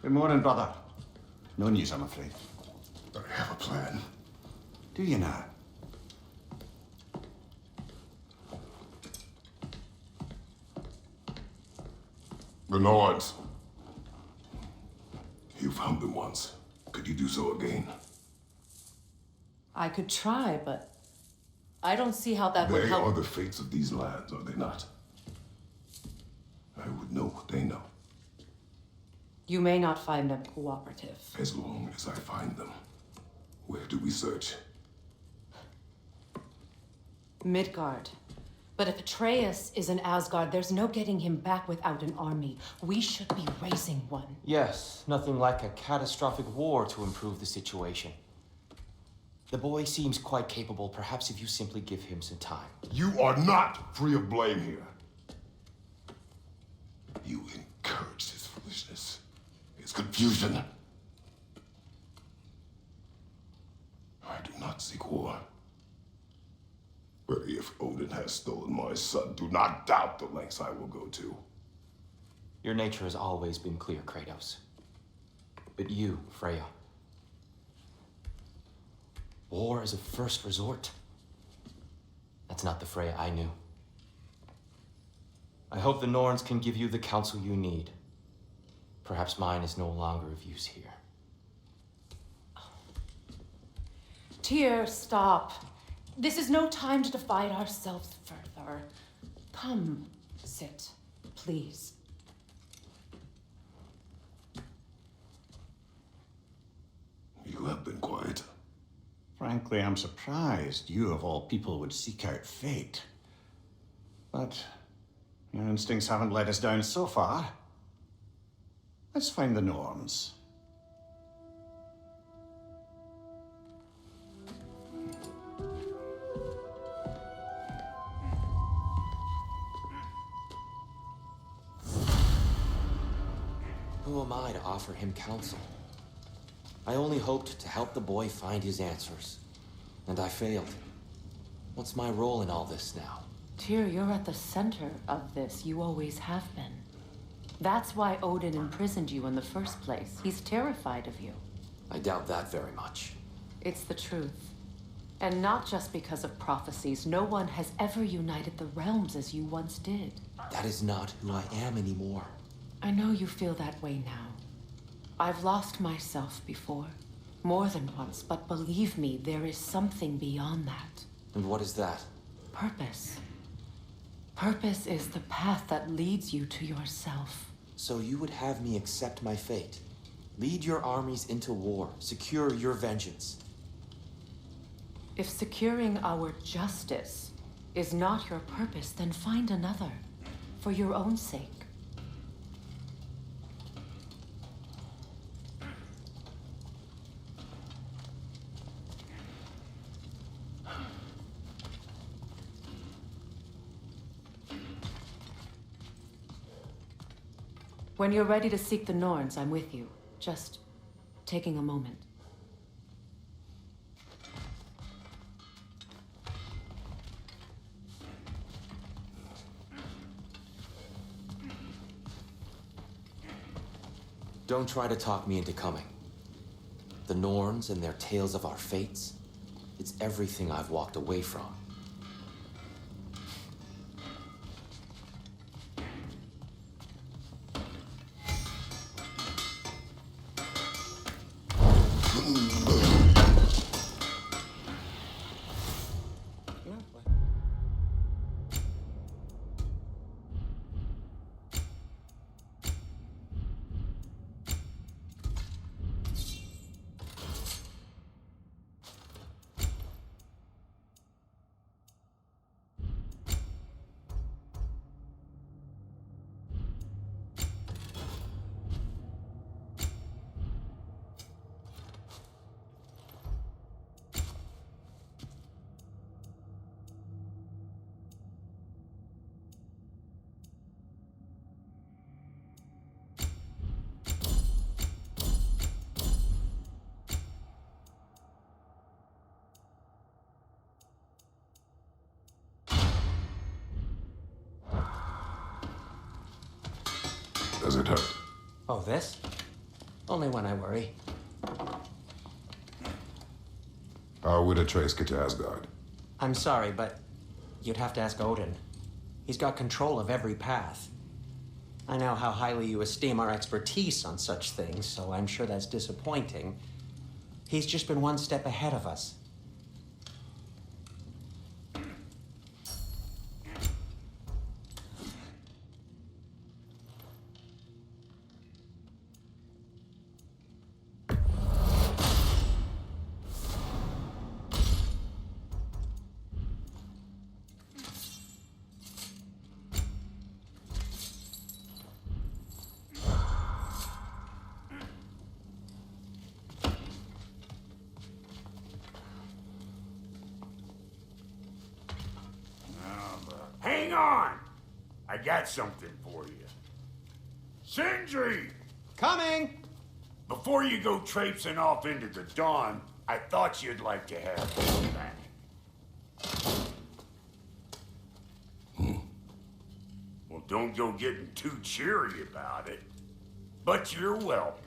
Good morning, brother. No news, I'm afraid. I have a plan. Do you now? The Lords. You found them once. Could you do so again? I could try, but I don't see how that would help. They are the fates of these lands, are they not? I would know what they know. You may not find them cooperative. As long as I find them. Where do we search? Midgard. But if Atreus is in Asgard, there's no getting him back without an army. We should be raising one. Yes, nothing like a catastrophic war to improve the situation. The boy seems quite capable. Perhaps if you simply give him some time. You are not free of blame here. You encouraged his foolishness, his confusion. I do not seek war. But if Odin has stolen my son, do not doubt the lengths I will go to. Your nature has always been clear, Kratos. But you, Freya. War is a first resort. That's not the Freya I knew. I hope the Norns can give you the counsel you need. Perhaps mine is no longer of use here. Tyr, stop. This is no time to divide ourselves further. Come, sit, please. You have been quiet. Frankly, I'm surprised you, of all people, would seek out fate. But your instincts haven't let us down so far. Let's find the Norns. Who am I to offer him counsel? I only hoped to help the boy find his answers. And I failed. What's my role in all this now? Tyr, you're at the center of this. You always have been. That's why Odin imprisoned you in the first place. He's terrified of you. I doubt that very much. It's the truth. And not just because of prophecies. No one has ever united the realms as you once did. That is not who I am anymore. I know you feel that way now. I've lost myself before. More than once, but believe me, there is something beyond that. And what is that? Purpose. Purpose is the path that leads you to yourself. So you would have me accept my fate? Lead your armies into war, secure your vengeance. If securing our justice is not your purpose, then find another, for your own sake. When you're ready to seek the Norns, I'm with you. Just taking a moment. Don't try to talk me into coming. The Norns and their tales of our fates, it's everything I've walked away from. Does it hurt? Oh, this? Only when I worry. How would Atreus get to Asgard? I'm sorry, but you'd have to ask Odin. He's got control of every path. I know how highly you esteem our expertise on such things, so I'm sure that's disappointing. He's just been one step ahead of us. Hang on! I got something for you. Sindri! Coming! Before you go traipsing off into the dawn, I thought you'd like to have some back. Well, don't go getting too cheery about it. But you're welcome.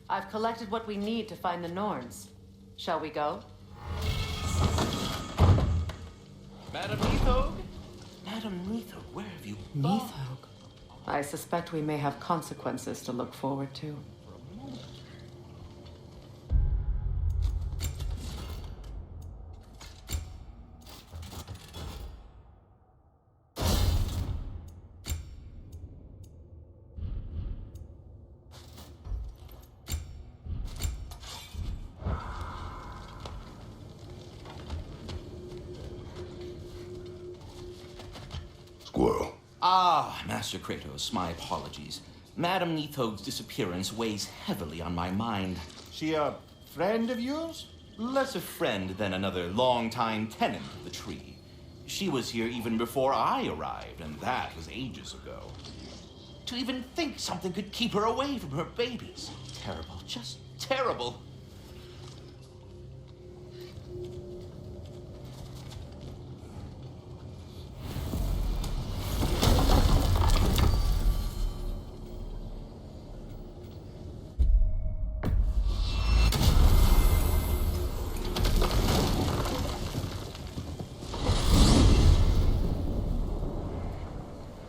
I've collected what we need to find the Norns. Shall we go? Madam Neathog? Madam Neathog, where have you gone? Neathog. I suspect we may have consequences to look forward to. Squirrel. Ah, Master Kratos, my apologies. Madam Neathog's disappearance weighs heavily on my mind. She a friend of yours? Less a friend than another long-time tenant of the tree. She was here even before I arrived, and that was ages ago. To even think something could keep her away from her babies. Terrible, just terrible.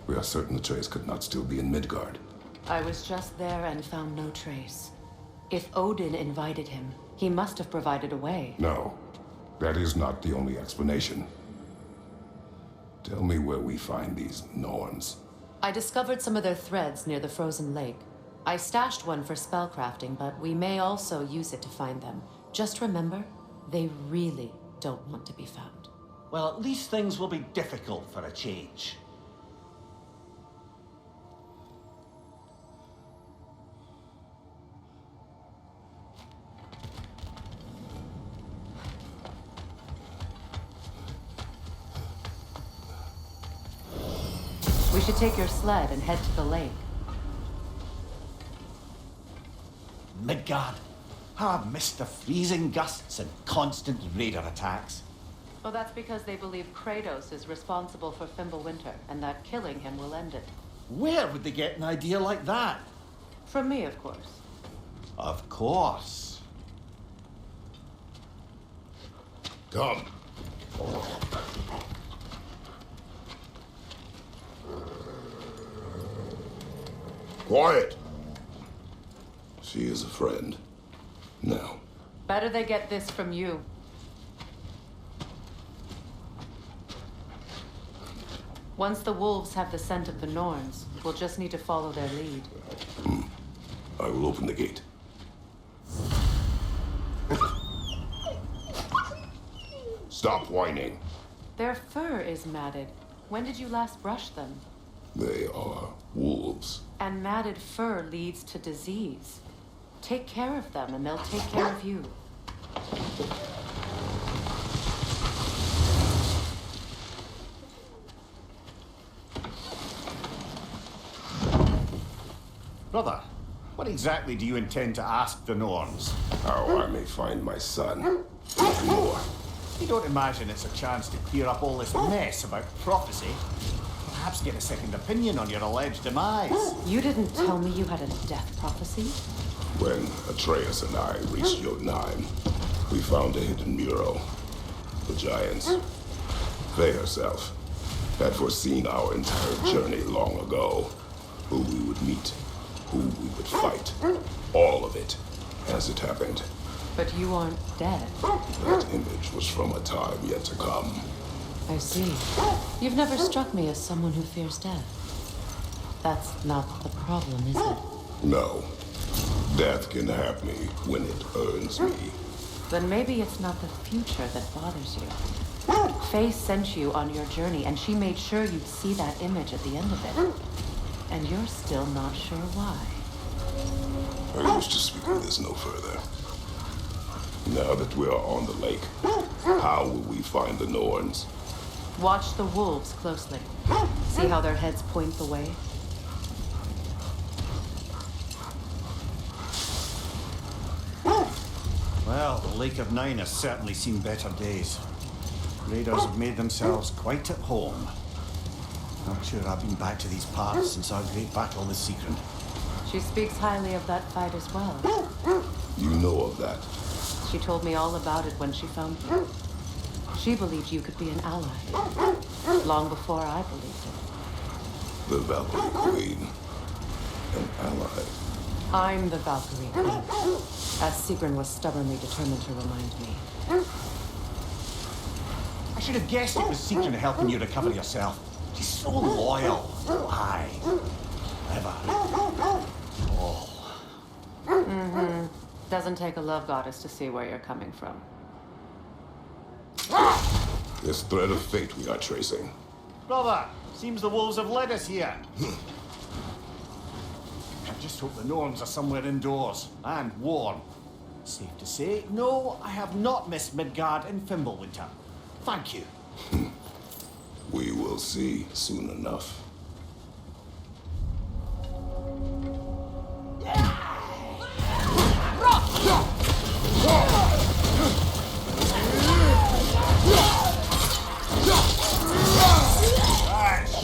We are certain Atreus could not still be in Midgard. I was just there and found no trace. If Odin invited him, he must have provided a way. No, that is not the only explanation. Tell me where we find these Norns. I discovered some of their threads near the frozen lake. I stashed one for spellcrafting, but we may also use it to find them. Just remember, they really don't want to be found. Well, at least things will be difficult for a change. We should take your sled and head to the lake. Midgard. How I've missed the freezing gusts and constant raider attacks. Well, that's because they believe Kratos is responsible for Fimbulwinter, and that killing him will end it. Where would they get an idea like that? From me, of course. Of course. Come. Quiet. She is a friend. Now. Better they get this from you. Once the wolves have the scent of the Norns, we'll just need to follow their lead. I will open the gate. Stop whining. Their fur is matted. When did you last brush them? They are wolves. And matted fur leads to disease. Take care of them, and they'll take care of you. Brother, what exactly do you intend to ask the Norns? How I may find my son. Nothing more. You don't imagine it's a chance to clear up all this mess about prophecy? Perhaps get a second opinion on your alleged demise. You didn't tell me you had a death prophecy? When Atreus and I reached Jotunheim, we found a hidden mural. The giants, they herself, had foreseen our entire journey long ago. Who we would meet, who we would fight, all of it, as it happened. But you aren't dead. That image was from a time yet to come. I see. You've never struck me as someone who fears death. That's not the problem, is it? No. Death can have me when it earns me. Then maybe it's not the future that bothers you. Faye sent you on your journey, and she made sure you'd see that image at the end of it. And you're still not sure why. I wish to speak of this no further. Now that we are on the lake, how will we find the Norns? Watch the wolves closely. See how their heads point the way? Well, the Lake of Nine has certainly seen better days. Raiders have made themselves quite at home. Not sure I've been back to these parts since our great battle with Secret. She speaks highly of that fight as well. You know of that. She told me all about it when she found you. She believed you could be an ally. Long before I believed it. The Valkyrie Queen. An ally. I'm the Valkyrie Queen, as Sigrun was stubbornly determined to remind me. I should have guessed it was Secret helping you recover yourself. She's so loyal. Aye. Clever. Oh. Doesn't take a love goddess to see where you're coming from. This thread of fate we are tracing. Brother, seems the wolves have led us here. I just hope the Norns are somewhere indoors and warm. Safe to say, no, I have not missed Midgard and Fimbulwinter. Thank you. We will see soon enough.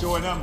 Showing them.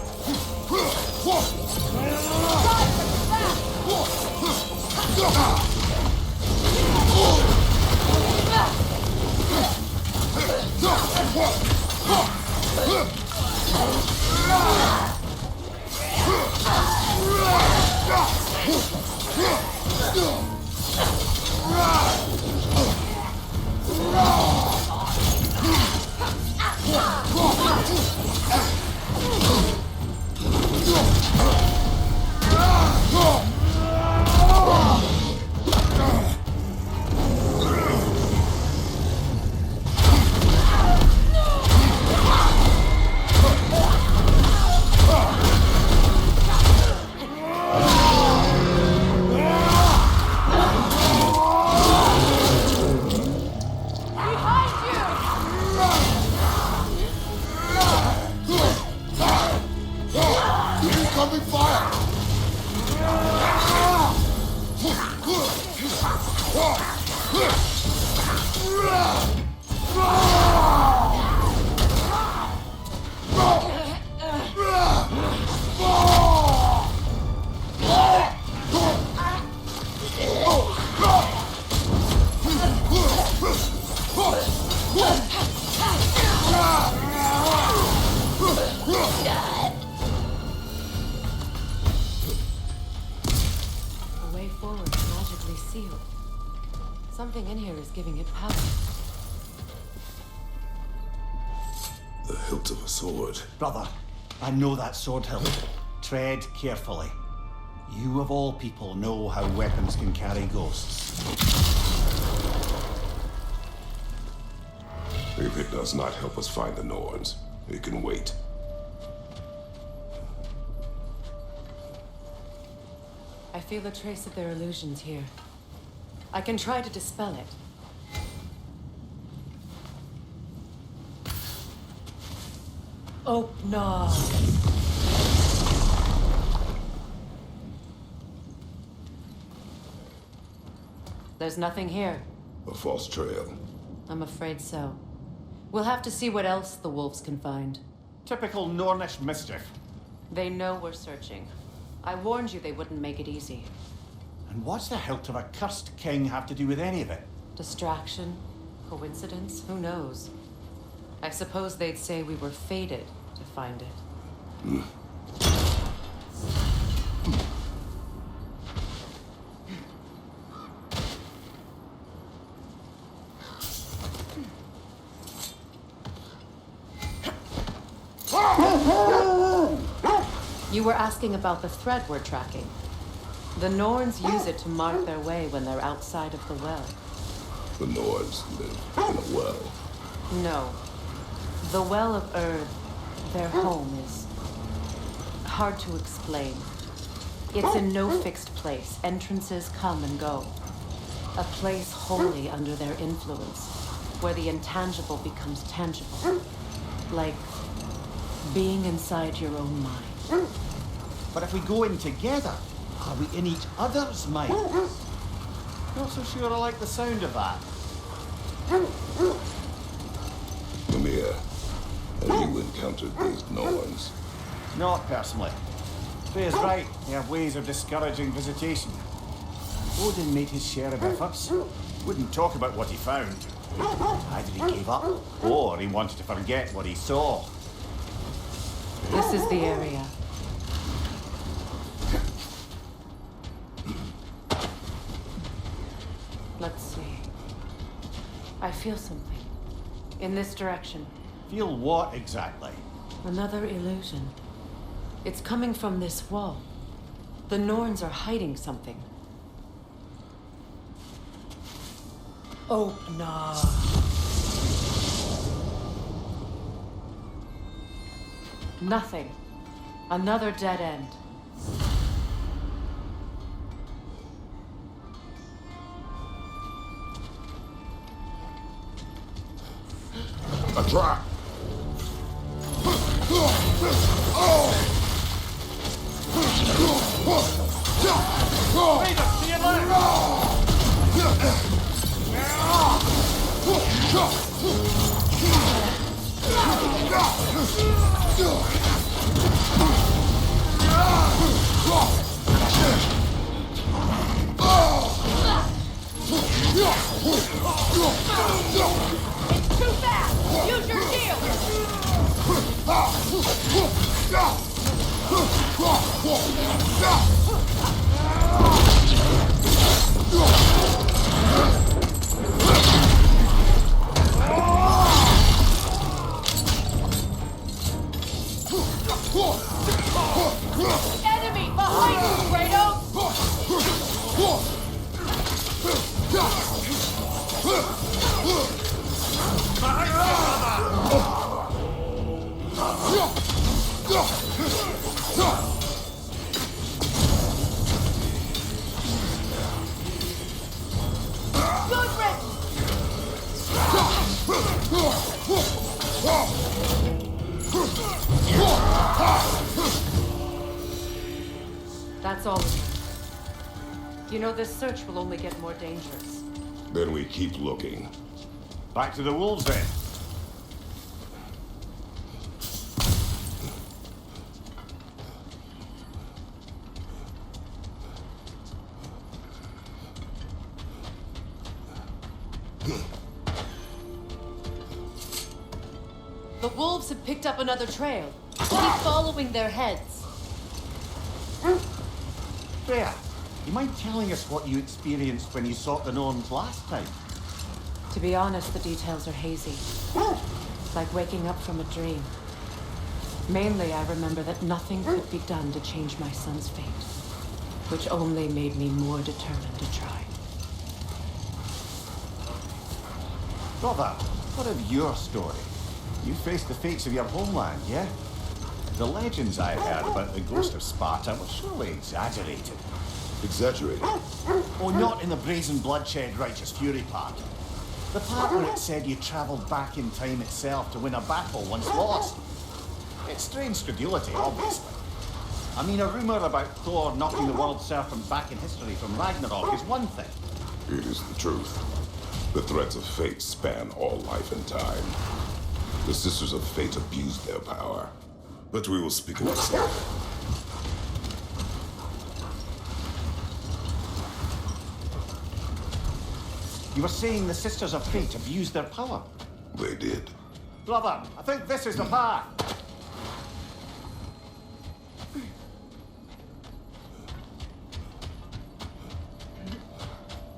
The way forward is magically sealed. Something in here is giving it power. The hilt of a sword. Brother, I know that sword hilt. Tread carefully. You of all people know how weapons can carry ghosts. If it does not help us find the Norns, it can wait. I feel a trace of their illusions here. I can try to dispel it. Oh, no. There's nothing here. A false trail. I'm afraid so. We'll have to see what else the wolves can find. Typical Nornish mischief. They know we're searching. I warned you they wouldn't make it easy. And what's the hilt of a cursed king have to do with any of it? Distraction? Coincidence? Who knows? I suppose they'd say we were fated to find it. You were asking about the thread we're tracking. The Norns use it to mark their way when they're outside of the well. The Nords live in a well. No. The Well of Earth, their home, is hard to explain. It's in no fixed place. Entrances come and go. A place wholly under their influence, where the intangible becomes tangible. Like being inside your own mind. But if we go in together, are we in each other's minds? Not so sure I like the sound of that. Mimir, have you encountered these Norns? Not personally. Faye's right, they have ways of discouraging visitation. Odin made his share of efforts. Wouldn't talk about what he found. Either he gave up, or he wanted to forget what he saw. This is the area. Let's see. I feel something. In this direction. Feel what exactly? Another illusion. It's coming from this wall. The Norns are hiding something. Oh, no. Nothing. Another dead end. A trap! It's too fast! Use your shield! Enemy behind you, Kratos! That's all. You know, this search will only get more dangerous. Then we keep looking. Back to the wolves then. The wolves have picked up another trail. Keep following their heads. Freya, you mind telling us what you experienced when you sought the Norns last time? To be honest, the details are hazy. Like waking up from a dream. Mainly, I remember that nothing could be done to change my son's fate, which only made me more determined to try. Brother, what of your story? You faced the fates of your homeland, yeah? The legends I heard about the ghost of Sparta were surely exaggerated. Exaggerated? Oh, not in the brazen bloodshed righteous fury part. The part where it said you travelled back in time itself to win a battle once lost. It's strange credulity, obviously. I mean, a rumour about Thor knocking the world serpent back in history from Ragnarok is one thing. It is the truth. The threads of fate span all life and time. The Sisters of Fate abused their power. But we will speak of this later. You were saying the Sisters of Fate abused their power. They did. Brother, I think this is the path.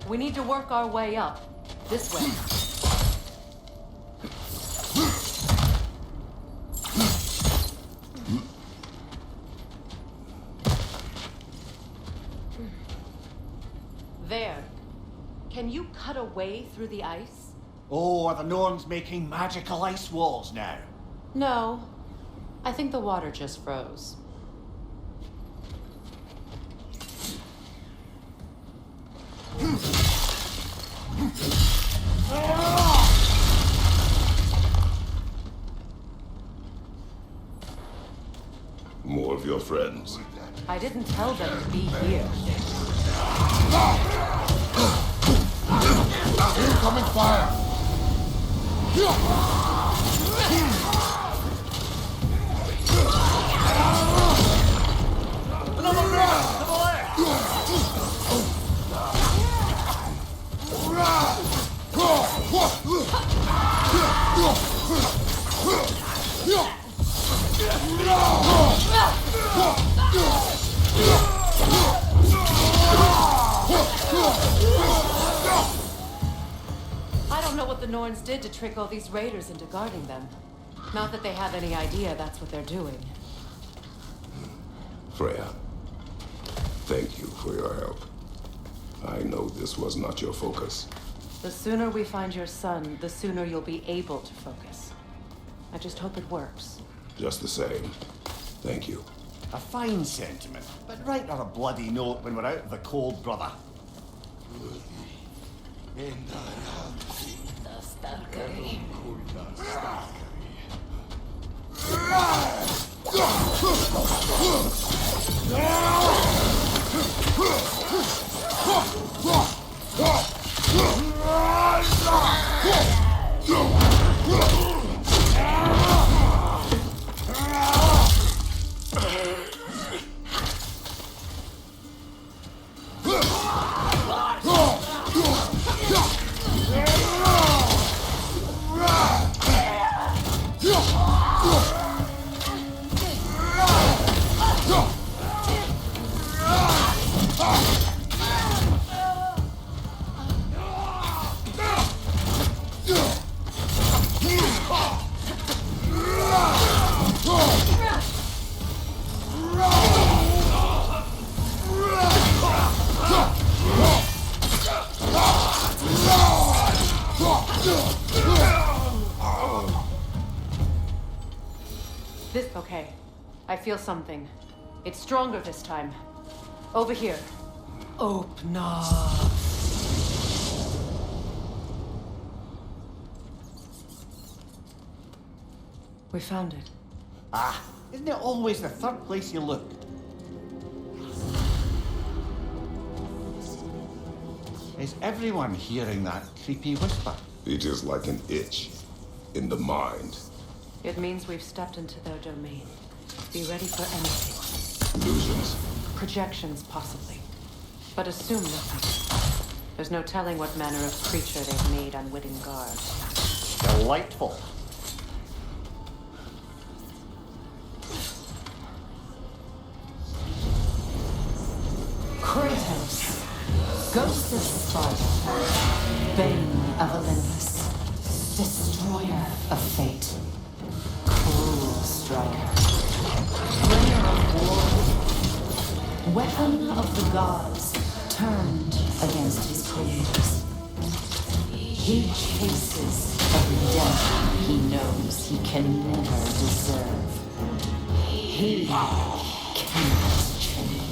We need to work our way up. This way. There. Can you cut a way through the ice? Oh, are the Norns making magical ice walls now? No. I think the water just froze. More of your friends. I didn't tell them to be here. Incoming fire! I don't know what the Norns did to trick all these raiders into guarding them. Not that they have any idea that's what they're doing. Freya, thank you for your help. I know this was not your focus. The sooner we find your son, the sooner you'll be able to focus. I just hope it works. Just the same, thank you. A fine sentiment, but write her a bloody note when we're out of the cold, brother. Okay. I feel something. It's stronger this time. Over here. Open up. We found it. Ah, isn't it always the third place you look? Is everyone hearing that creepy whisper? It is like an itch in the mind. It means we've stepped into their domain. Be ready for anything. Illusions. Projections, possibly. But assume nothing. There's no telling what manner of creature they've made unwitting guard. Delightful. Kratos, Ghost of Sparta, Bane of Olympus, Destroyer of Fate, Cruel Striker, Bringer of War, Weapon of the Gods, turned against his creators. He chases every death he knows he can never deserve. He cannot change.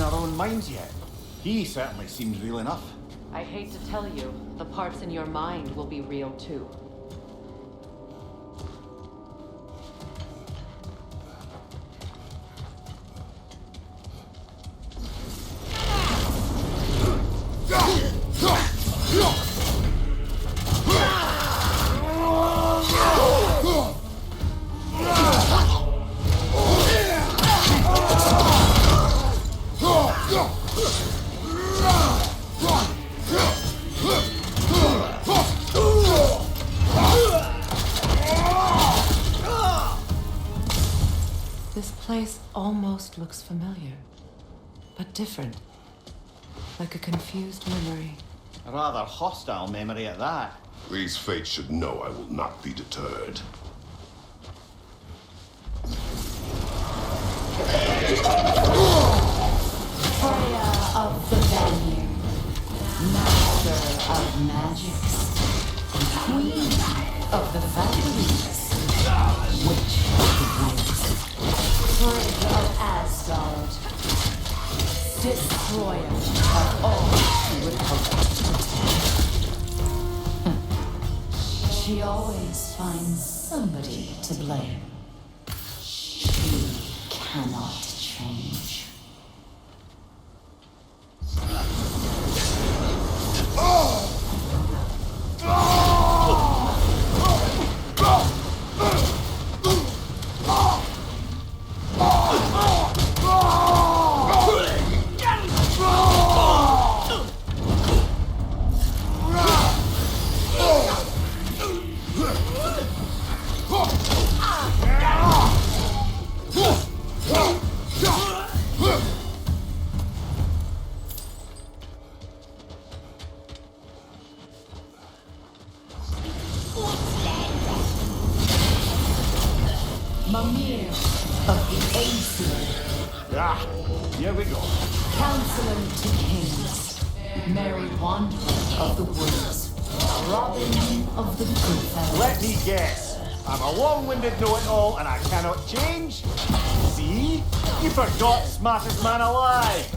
our own minds yet. He certainly seems real enough. I hate to tell you, the parts in your mind will be real too. This place almost looks familiar, but different. Like a confused memory. A rather hostile memory at that. These fates should know I will not be deterred. Freya of the Vanir, master of magics, queen of the Valkyries, witch of the woods, Frigg of Asgard, destroyer of all she would hope to protect. She always finds somebody to blame. She cannot change. Mimir of the Aesir. Ah, here we go. Counselor to kings, Merry Wanderer of the woods, Robin of the good fellow. Let me guess. I'm a long-winded know-it-all and I cannot change? See? You forgot smartest man alive.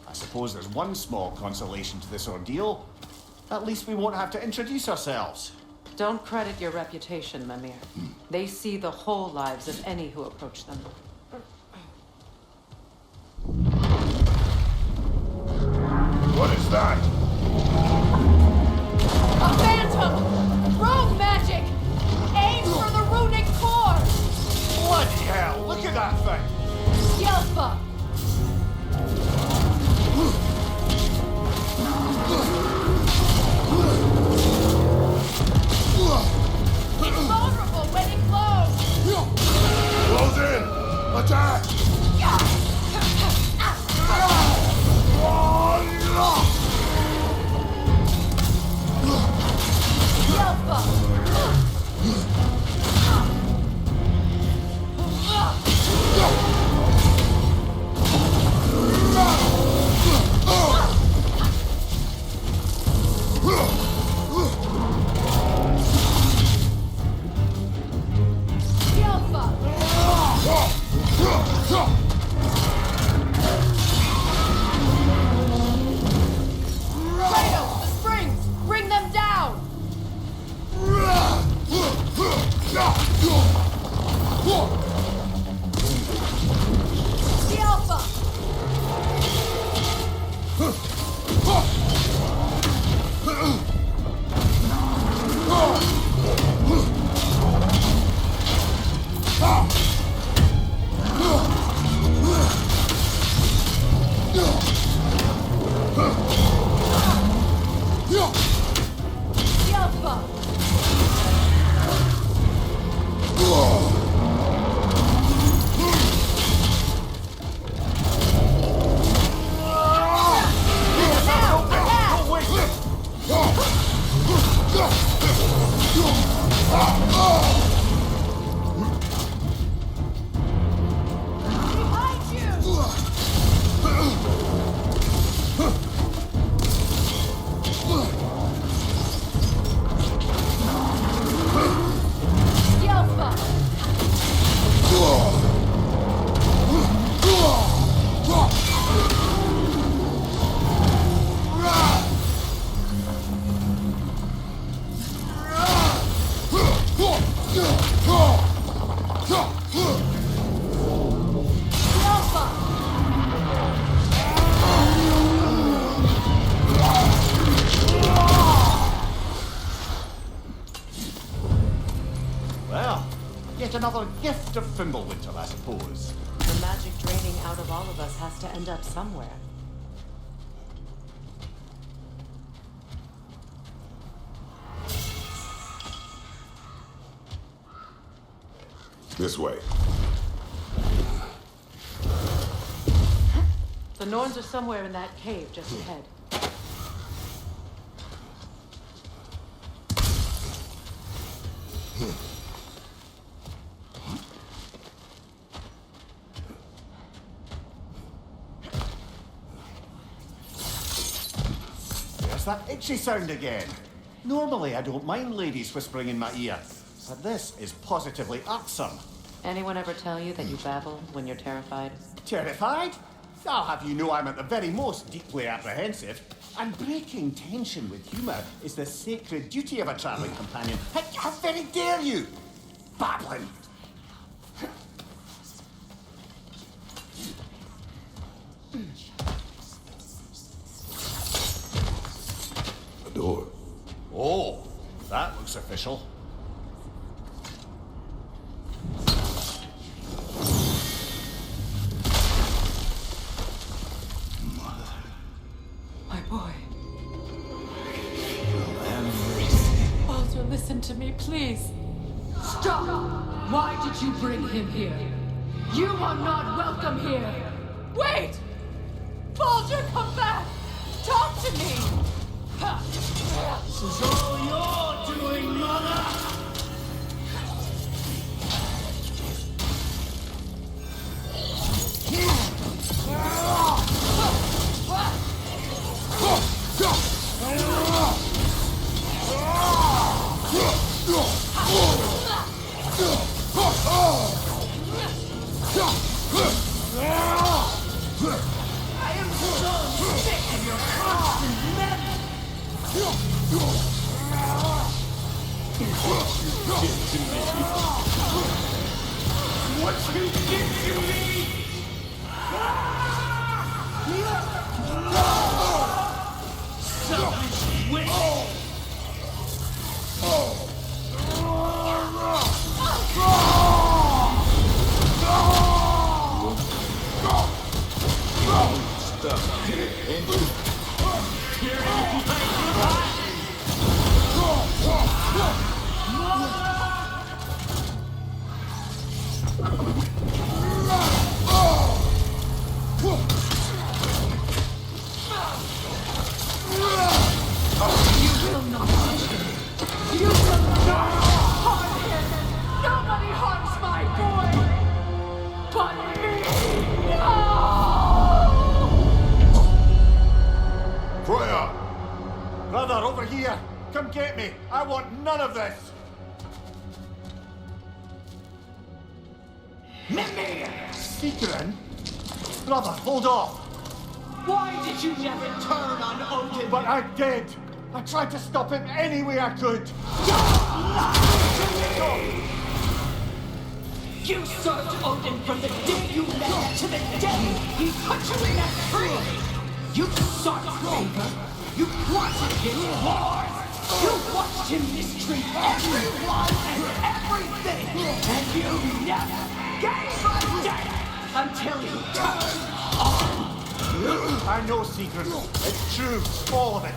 I suppose there's one small consolation to this ordeal. At least we won't have to introduce ourselves. Don't credit your reputation, Mimir. They see the whole lives of any who approach them. What is that? A phantom! Rogue magic! Aim for the runic core! Bloody hell, look at that thing! Yelpa! It's vulnerable when it glows! Close in! another gift of Fimbulwinter, I suppose. The magic draining out of all of us has to end up somewhere. This way. The Norns are somewhere in that cave just ahead. There's that itchy sound again. Normally I don't mind ladies whispering in my ear, but this is positively irksome. Anyone ever tell you that you babble when you're terrified? Terrified? I'll have you know I'm at the very most deeply apprehensive. And breaking tension with humour is the sacred duty of a travelling companion. How very dare you! Babbling! A door. Oh, that looks official. My boy. Baldur, listen to me, please. Stop! Why did you bring him here? You are not welcome here. Wait! Baldur, come back! Talk to me! This is all you're doing, Mother! I am so sick of your constant menace! What you did to me! Selfish witch! Nobody harms my boy! But me! No! Freya! Brother, over here! Come get me! I want none of this! Mimir! Secret? Brother, hold off! Why did you never turn on Odin? But I did! I tried to stop him any way I could! You served Odin from the day you met to the day he put you in that tree! You sought favor! You wanted his wars! You watched him mistreat everyone and everything! And you never gave a damn until he turned on! I know, Secret. It's true, all of it.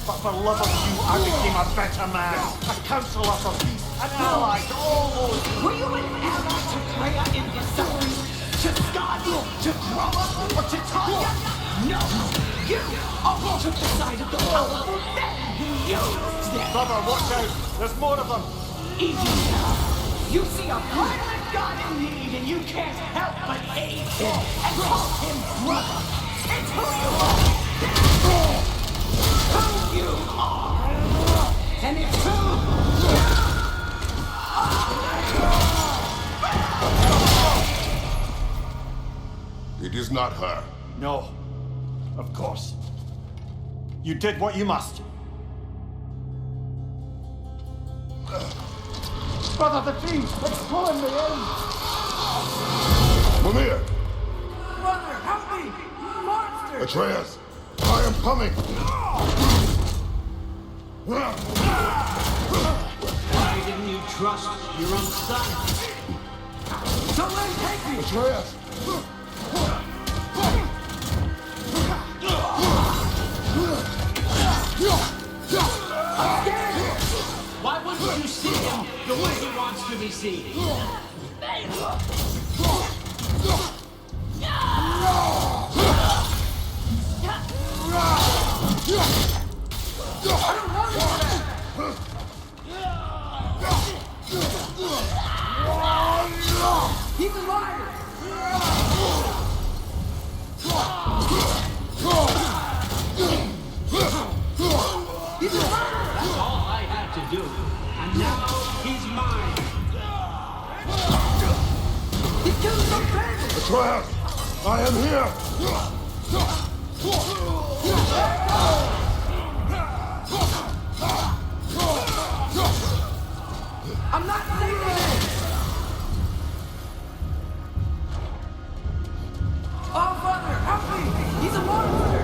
But for love of you, I became a better man, a counselor for peace, an ally to all those. Were you an ally to Freya in his suffering? To Skadi? To Groma? Or to Tanya? No! You always took the side of the powerful, then you used them! Brother, watch out! There's more of them! Easy now! You see a violent god in need and you can't help but aid him and call him brother! It's who you are! Who you are! And it's who It is not her. No. Of course. You did what you must. Brother, the tree! It's pulling me in! Mimir! Brother, help me! Monster! Atreus! I am coming! Why did Can you trust your own son? Don't let him take me! Atreus! I'm scared! Why wouldn't you see him the way he wants to be seen? He's a liar! He's a liar! That's all I had to do. And now he's mine. He killed some bandits! Atreus! I am here! I'm not leaving it! Oh, brother, help me! He's a monster!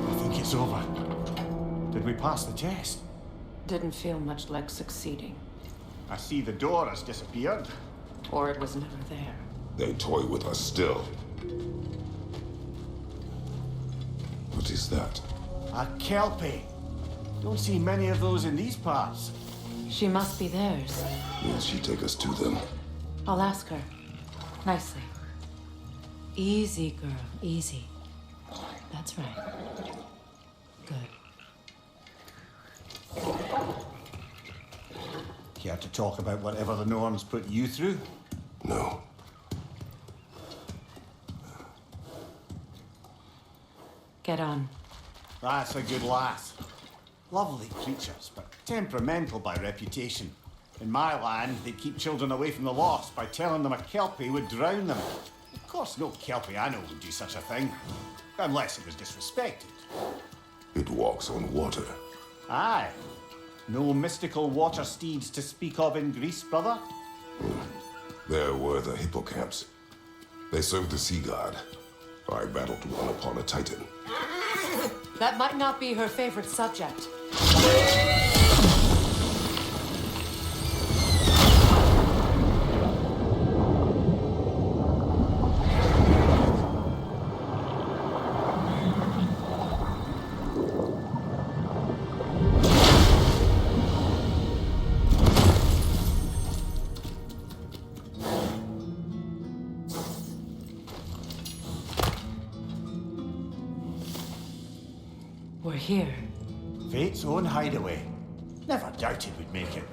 I think it's over. Did we pass the test? Didn't feel much like succeeding. I see the door has disappeared. Or it was never there. They toy with us still. What is that? A kelpie. Don't see many of those in these parts. She must be theirs. Will she take us to them? I'll ask her. Nicely. Easy, girl. Easy. That's right. Good. Care to talk about whatever the Norns put you through? No. Get on. That's a good lass. Lovely creatures, but temperamental by reputation. In my land, they keep children away from the lost by telling them a kelpie would drown them. Of course, no kelpie I know would do such a thing. Unless it was disrespected. It walks on water. Aye. No mystical water steeds to speak of in Greece, brother? There were the hippocamps. They served the sea god. I battled one upon a titan. That might not be her favorite subject. We're here. Fate's own hideaway. Never doubted we'd make it.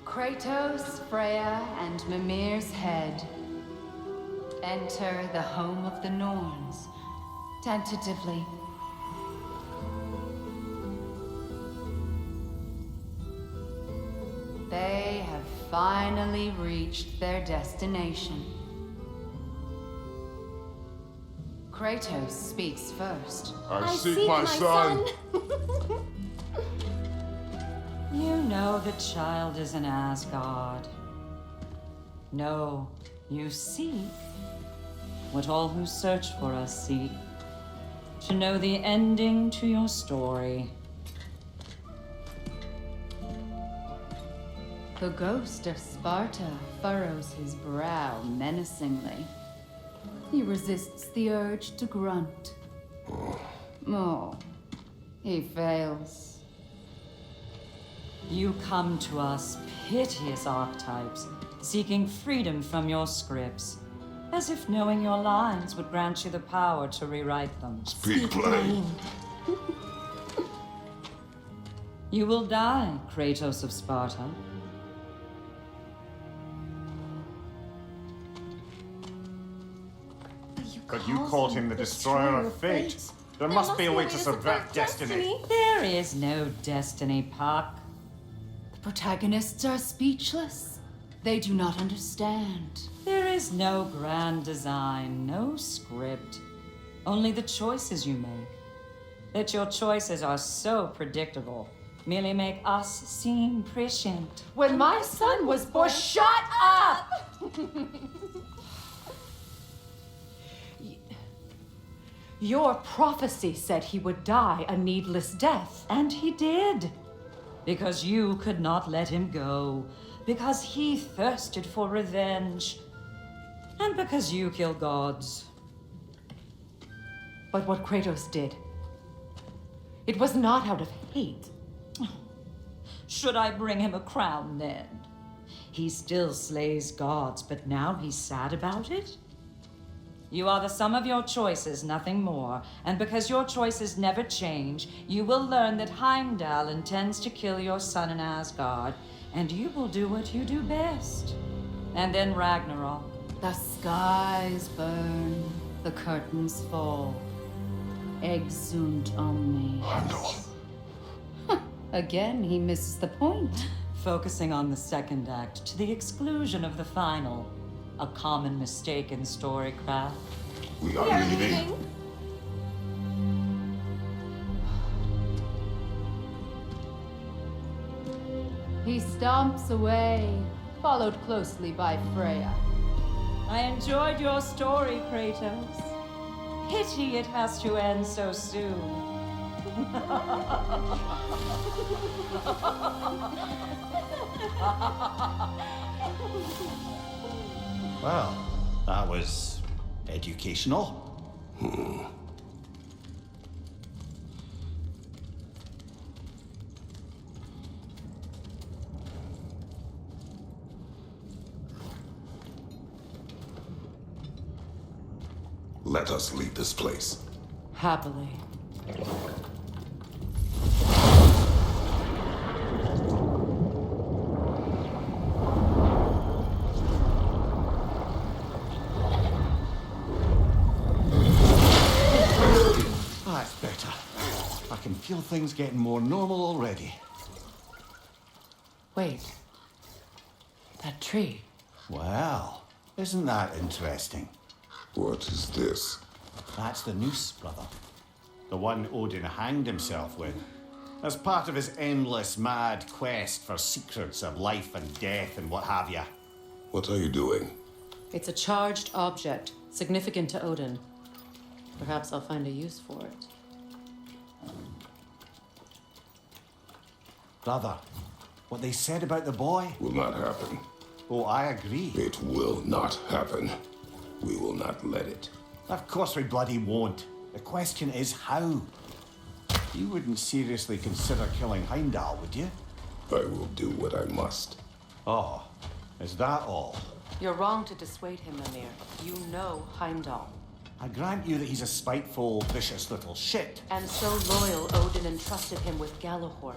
Kratos, Freya, and Mimir's head. Enter the home of the Norns. Tentatively. They have finally reached their destination. Kratos speaks first. I seek my son. You know the child is in Asgard. No, you seek what all who search for us seek. To know the ending to your story. The ghost of Sparta furrows his brow menacingly. He resists the urge to grunt. Oh, he fails. You come to us, piteous archetypes, seeking freedom from your scripts, as if knowing your lines would grant you the power to rewrite them. Speak plain. You will die, Kratos of Sparta. But you called him the destroyer of fate. There must be a way to subvert destiny. There is no destiny, Puck. The protagonists are speechless. They do not understand. There is no grand design, no script. Only the choices you make. That your choices are so predictable merely make us seem prescient. When my son was born, shut up! Your prophecy said he would die a needless death. And he did. Because you could not let him go. Because he thirsted for revenge. And because you kill gods. But what Kratos did, it was not out of hate. Should I bring him a crown then? He still slays gods, but now he's sad about it? You are the sum of your choices, nothing more. And because your choices never change, you will learn that Heimdall intends to kill your son in Asgard, and you will do what you do best. And then Ragnarok. The skies burn, the curtains fall. Exunt omnes. Heimdall. Again, he misses the point. Focusing on the second act to the exclusion of the final. A common mistake in storycraft. We are leaving. He stomps away, followed closely by Freya. I enjoyed your story, Kratos. Pity it has to end so soon. Well, that was educational. Let us leave this place. Happily. That's better. I can feel things getting more normal already. Wait. That tree. Well, isn't that interesting? What is this? That's the noose, brother. The one Odin hanged himself with. As part of his endless, mad quest for secrets of life and death and what have you. What are you doing? It's a charged object, significant to Odin. Perhaps I'll find a use for it. Brother, what they said about the boy? Will not happen. Oh, I agree. It will not happen. We will not let it. Of course we bloody won't. The question is how. You wouldn't seriously consider killing Heimdall, would you? I will do what I must. Oh, is that all? You're wrong to dissuade him, Mimir. You know Heimdall. I grant you that he's a spiteful, vicious little shit. And so loyal, Odin entrusted him with Gjallarhorn.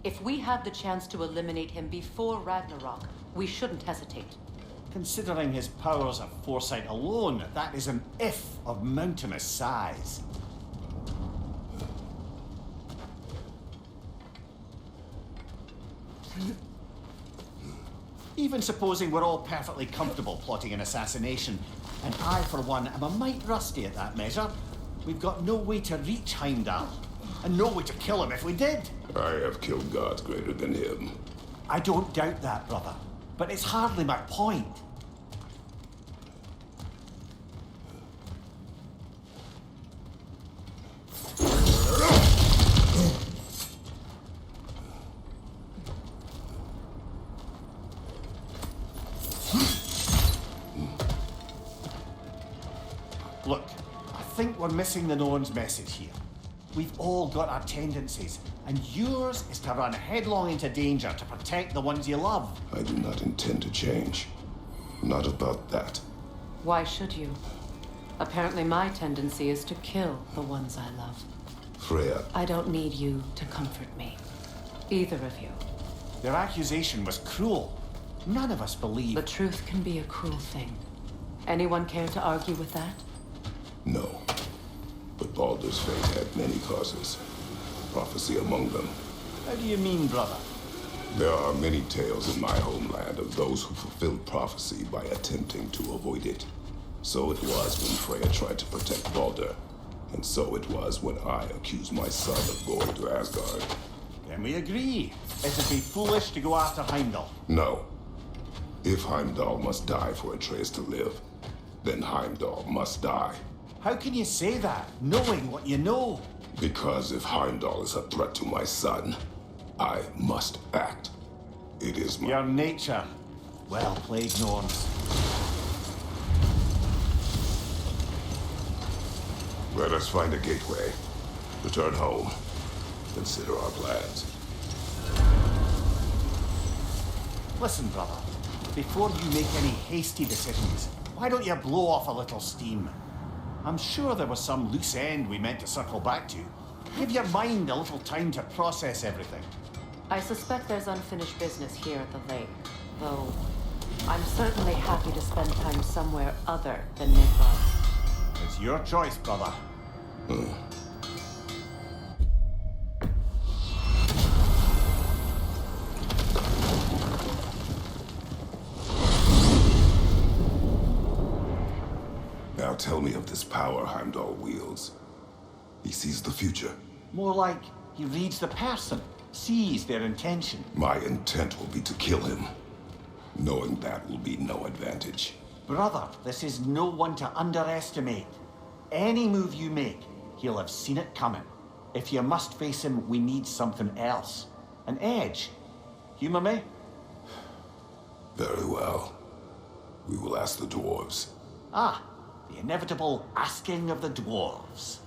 If we have the chance to eliminate him before Ragnarok, we shouldn't hesitate. Considering his powers of foresight alone, that is an if of mountainous size. Even supposing we're all perfectly comfortable plotting an assassination, and I, for one, am a mite rusty at that measure, we've got no way to reach Heimdall, and no way to kill him if we did. I have killed gods greater than him. I don't doubt that, brother, but it's hardly my point. Look, I think we're missing the Norn's message here. We've all got our tendencies, and yours is to run headlong into danger to protect the ones you love. I do not intend to change. Not about that. Why should you? Apparently my tendency is to kill the ones I love. Freya, I don't need you to comfort me. Either of you. Their accusation was cruel. None of us believe. The truth can be a cruel thing. Anyone care to argue with that? no. But Baldur's fate had many causes. Prophecy among them. How do you mean, brother? There are many tales in my homeland of those who fulfilled prophecy by attempting to avoid it. So it was when Freya tried to protect Balder, and so it was when I accused my son of going to Asgard. Then we agree. It'd be foolish to go after Heimdall. No. If Heimdall must die for Atreus to live, then Heimdall must die. How can you say that, knowing what you know? Because if Heimdall is a threat to my son, I must act. It is my... Your nature. Well played, Norns. Let us find a gateway. Return home. Consider our plans. Listen, brother. Before you make any hasty decisions, why don't you blow off a little steam? I'm sure there was some loose end we meant to circle back to. Give your mind a little time to process everything. I suspect there's unfinished business here at the lake, though I'm certainly happy to spend time somewhere other than Midgard. It's your choice, brother. Now tell me of this power Heimdall wields. He sees the future. More like he reads the person, sees their intention. My intent will be to kill him. Knowing that will be no advantage. Brother, this is no one to underestimate. Any move you make, he'll have seen it coming. If you must face him, we need something else. An edge. Humor me? Very well. We will ask the dwarves. Ah, the inevitable asking of the dwarves.